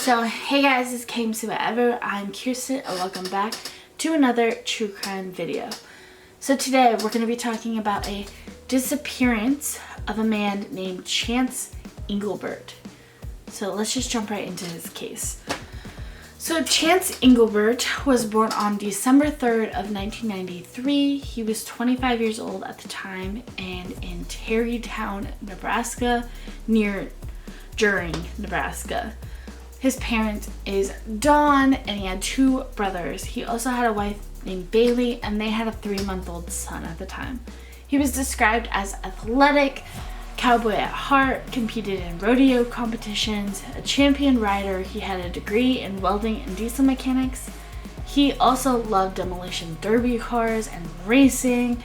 So, hey guys, it's KMCers. I'm Kiersten and welcome back to another true crime video. So today we're going to be talking about a disappearance of a man named Chance Englebert. So let's just jump right into his case. So Chance Englebert was born on December 3rd of 1993. He was 25 years old at the time and in Terrytown, Nebraska, near During, Nebraska. His parent is Don, and he had two brothers. He also had a wife named Bailey, and they had a 3-month-old son at the time. He was described as athletic, cowboy at heart, competed in rodeo competitions, a champion rider. He had a degree in welding and diesel mechanics. He also loved demolition derby cars and racing.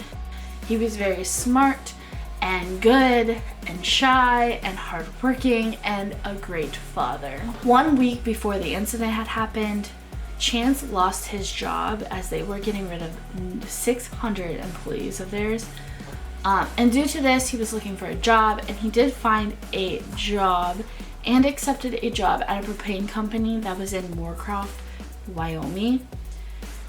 He was very smart and good and shy and hardworking and a great father. 1 week before the incident had happened, Chance lost his job as they were getting rid of 600 employees of theirs. And due to this, he was looking for a job, and he did find a job and accepted a job at a propane company that was in Moorcroft, Wyoming.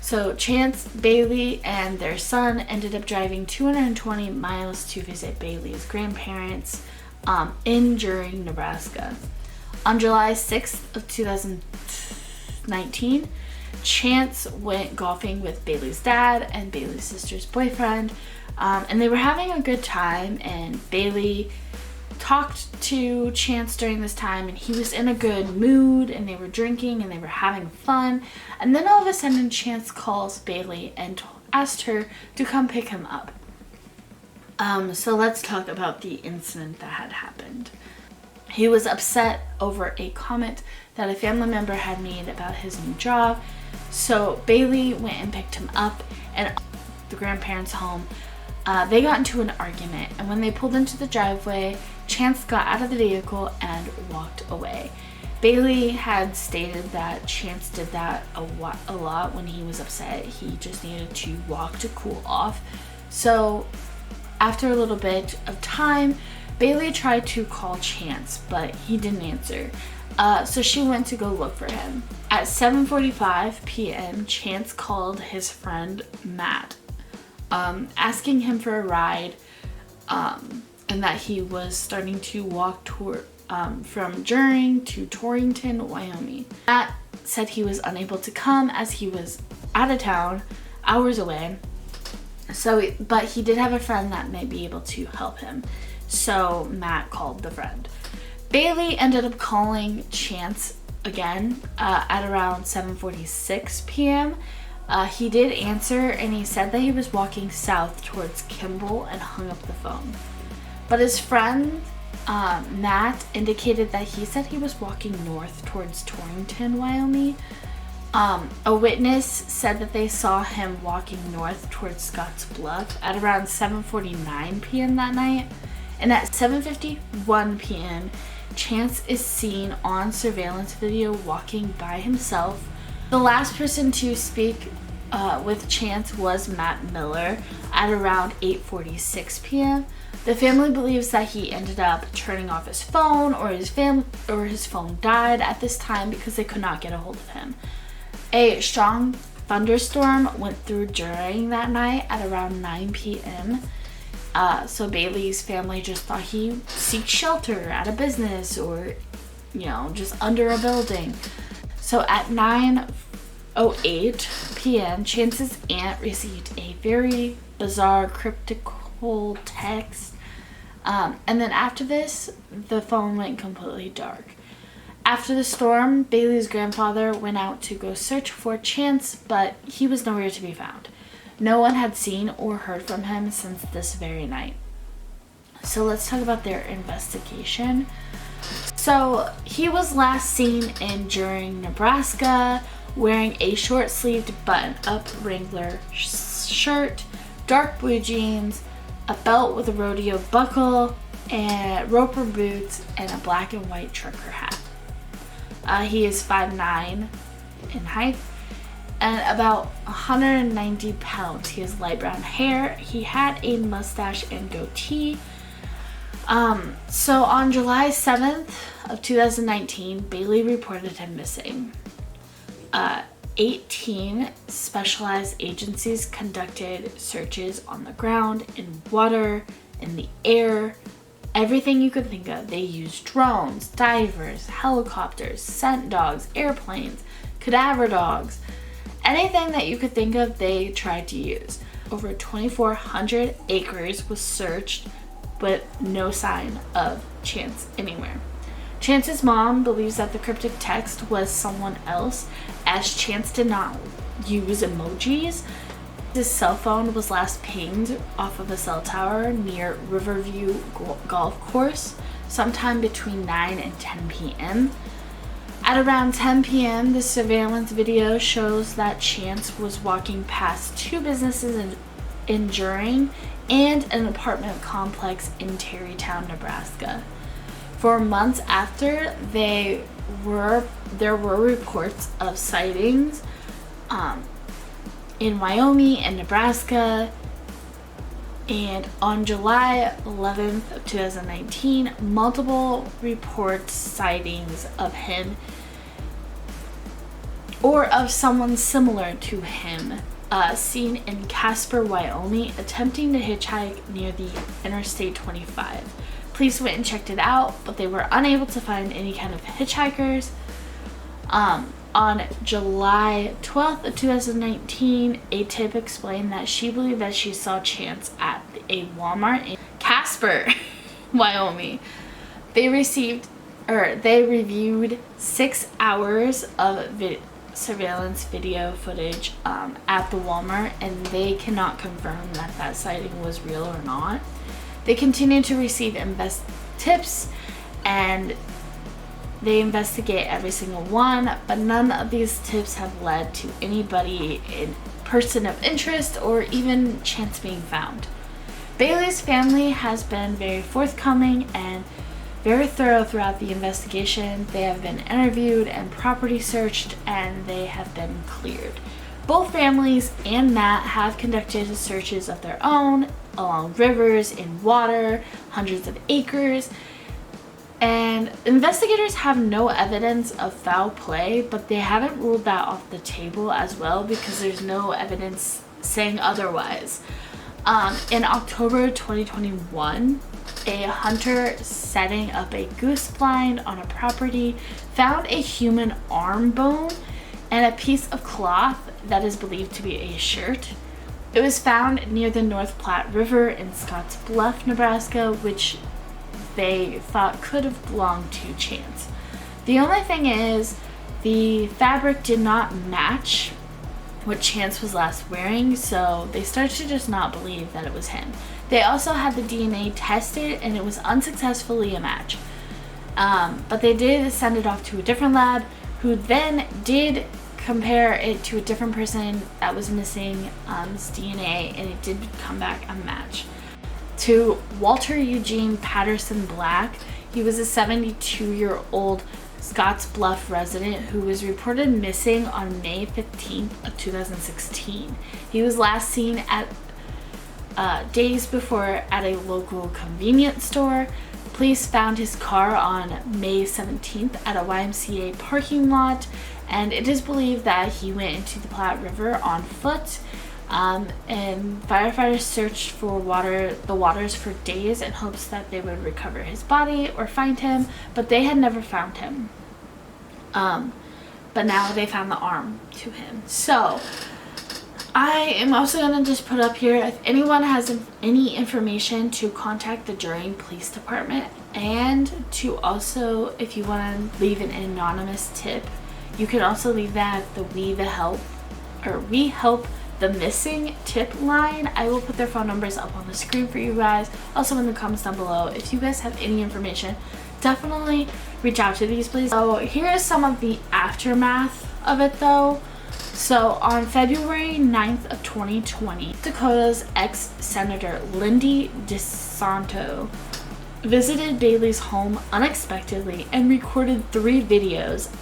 So Chance, Bailey, and their son ended up driving 220 miles to visit Bailey's grandparents in During, Nebraska. On July 6th of 2019, Chance went golfing with Bailey's dad and Bailey's sister's boyfriend, and they were having a good time, and Bailey talked to Chance during this time, and he was in a good mood, and they were drinking and they were having fun. And then all of a sudden Chance calls Bailey and asked her to come pick him up. So let's talk about the incident that had happened. He was upset over a comment that a family member had made about his new job. So Bailey went and picked him up, and the grandparents' home, they got into an argument, and when they pulled into the driveway, Chance got out of the vehicle and walked away. Bailey had stated that Chance did that a lot when he was upset. He just needed to walk to cool off. So after a little bit of time, Bailey tried to call Chance, but he didn't answer. So she went to go look for him. At 7:45 p.m., Chance called his friend Matt, asking him for a ride, and that he was starting to walk from During to Torrington, Wyoming. Matt said he was unable to come as he was out of town, hours away. But he did have a friend that may be able to help him. So Matt called the friend. Bailey ended up calling Chance again at around 7:46 p.m. He did answer, and he said that he was walking south towards Kimball and hung up the phone. But his friend, Matt, indicated that he said he was walking north towards Torrington, Wyoming. A witness said that they saw him walking north towards Scotts Bluff at around 7:49 p.m. that night. And at 7:51 p.m., Chance is seen on surveillance video walking by himself. The last person to speak with Chance was Matt Miller at around 8:46 p.m. The family believes that he ended up turning off his phone, or his phone died at this time because they could not get a hold of him. A strong thunderstorm went through During that night at around 9 p.m. So Bailey's family just thought he seeked shelter at a business or, just under a building. So at 9:08 p.m., Chance's aunt received a very bizarre cryptical text. And then after this, the phone went completely dark. After the storm, Bailey's grandfather went out to go search for Chance, but he was nowhere to be found. No one had seen or heard from him since this very night. So let's talk about their investigation. So he was last seen in During, Nebraska, wearing a short-sleeved button-up Wrangler shirt, dark blue jeans, a belt with a rodeo buckle, and roper boots, and a black and white trucker hat. He is 5'9" in height and about 190 pounds. He has light brown hair. He had a mustache and goatee. So on July 7th of 2019, Bailey reported him missing. 18 specialized agencies conducted searches on the ground, in water, in the air, everything you could think of. They used drones, divers, helicopters, scent dogs, airplanes, cadaver dogs, anything that you could think of, they tried to use. Over 2,400 acres was searched, but no sign of Chance anywhere. Chance's mom believes that the cryptic text was someone else, as Chance did not use emojis. His cell phone was last pinged off of a cell tower near Riverview Golf Course sometime between 9 and 10 p.m. At around 10 p.m., the surveillance video shows that Chance was walking past two businesses in Juring and an apartment complex in Terrytown, Nebraska. For months after, there were reports of sightings in Wyoming and Nebraska. And on July 11th of 2019, multiple reports sightings of him or of someone similar to him seen in Casper, Wyoming, attempting to hitchhike near the Interstate 25. Police went and checked it out, but they were unable to find any kind of hitchhikers. On July 12th of 2019, a tip explained that she believed that she saw Chance at a Walmart in Casper, Wyoming. They reviewed 6 hours of surveillance video footage at the Walmart, and they cannot confirm that that sighting was real or not. They continue to receive tips, and they investigate every single one, but none of these tips have led to anybody in person of interest or even Chance being found. Bailey's family has been very forthcoming and very thorough throughout the investigation. They have been interviewed and property searched, and they have been cleared. Both families and Nat have conducted searches of their own along rivers, in water, hundreds of acres, and investigators have no evidence of foul play, but they haven't ruled that off the table as well because there's no evidence saying otherwise. In October 2021, a hunter setting up a goose blind on a property found a human arm bone and a piece of cloth that is believed to be a shirt. It was found near the North Platte River in Scotts Bluff, Nebraska, which they thought could have belonged to Chance. The only thing is, the fabric did not match what Chance was last wearing, so they started to just not believe that it was him. They also had the DNA tested, and it was unsuccessfully a match. But they did send it off to a different lab, who then did compare it to a different person that was missing DNA, and it did come back a match. To Walter Eugene Patterson Black, he was a 72-year-old Scotts Bluff resident who was reported missing on May 15th of 2016. He was last seen at days before at a local convenience store. Police found his car on May 17th at a YMCA parking lot, and it is believed that he went into the Platte River on foot. And firefighters searched for the waters for days in hopes that they would recover his body or find him, but they had never found him. But now they found the arm to him. So I am also going to just put up here, if anyone has any information, to contact the Juring Police Department, and to also, if you want to leave an anonymous tip, you can also leave that at the We Help the Missing tip line. I will put their phone numbers up on the screen for you guys, also in the comments down below. If you guys have any information, definitely reach out to these places. So here is some of the aftermath of it though. So on February 9th of 2020, Dakota's ex-Senator Lindy DeSanto visited Bailey's home unexpectedly and recorded 3 videos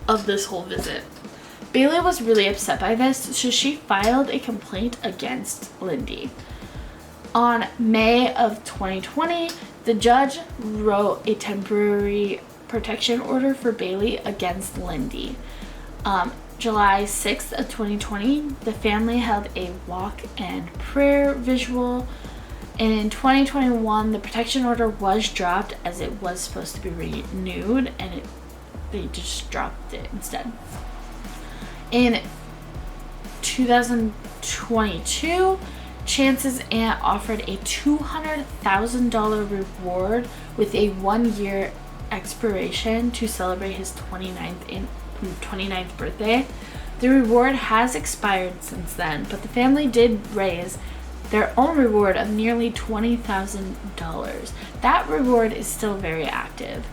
of this whole visit. Bailey was really upset by this, so she filed a complaint against Lindy. On May of 2020, the judge wrote a temporary protection order for Bailey against Lindy. July 6th of 2020, the family held a walk and prayer visual. And in 2021, the protection order was dropped as it was supposed to be renewed, and they just dropped it instead. In 2022, Chance's aunt offered a $200,000 reward with a 1-year expiration to celebrate his 29th birthday. The reward has expired since then, but the family did raise their own reward of nearly $20,000. That reward is still very active.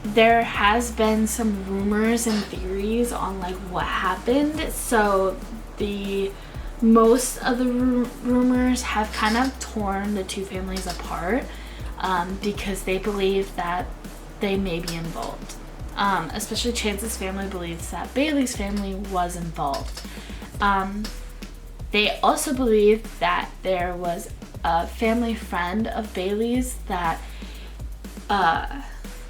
There has been some rumors and theories on like what happened. So most of the rumors have kind of torn the two families apart because they believe that they may be involved. Especially Chance's family believes that Bailey's family was involved. They also believe that there was a family friend of Bailey's that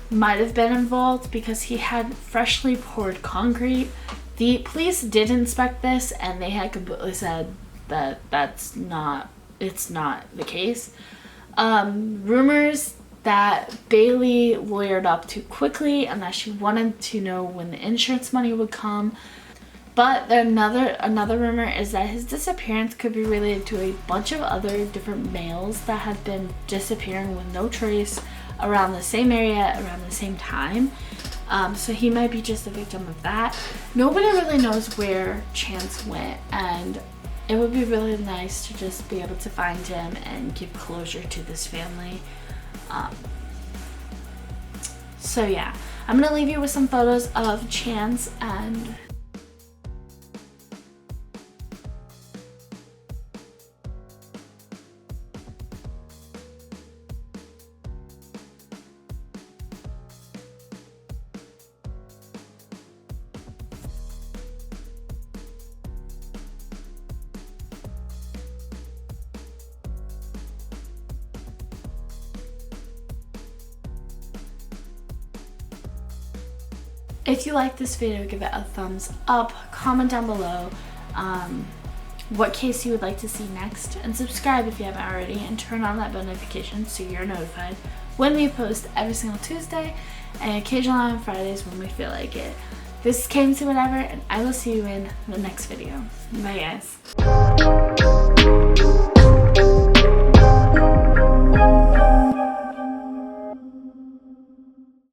might have been involved because he had freshly poured concrete. The police did inspect this, and they had completely said that it's not the case. Rumors that Bailey lawyered up too quickly and that she wanted to know when the insurance money would come. But another rumor is that his disappearance could be related to a bunch of other different males that had been disappearing with no trace around the same area around the same time. So he might be just a victim of that. Nobody really knows where Chance went, and it would be really nice to just be able to find him and give closure to this family. So yeah, I'm gonna leave you with some photos of Chance and if you like this video, give it a thumbs up, comment down below what case you would like to see next, and subscribe if you haven't already, and turn on that bell notification so you're notified when we post every single Tuesday and occasionally on Fridays when we feel like it. This is KMC Whatever, and I will see you in the next video. Bye guys.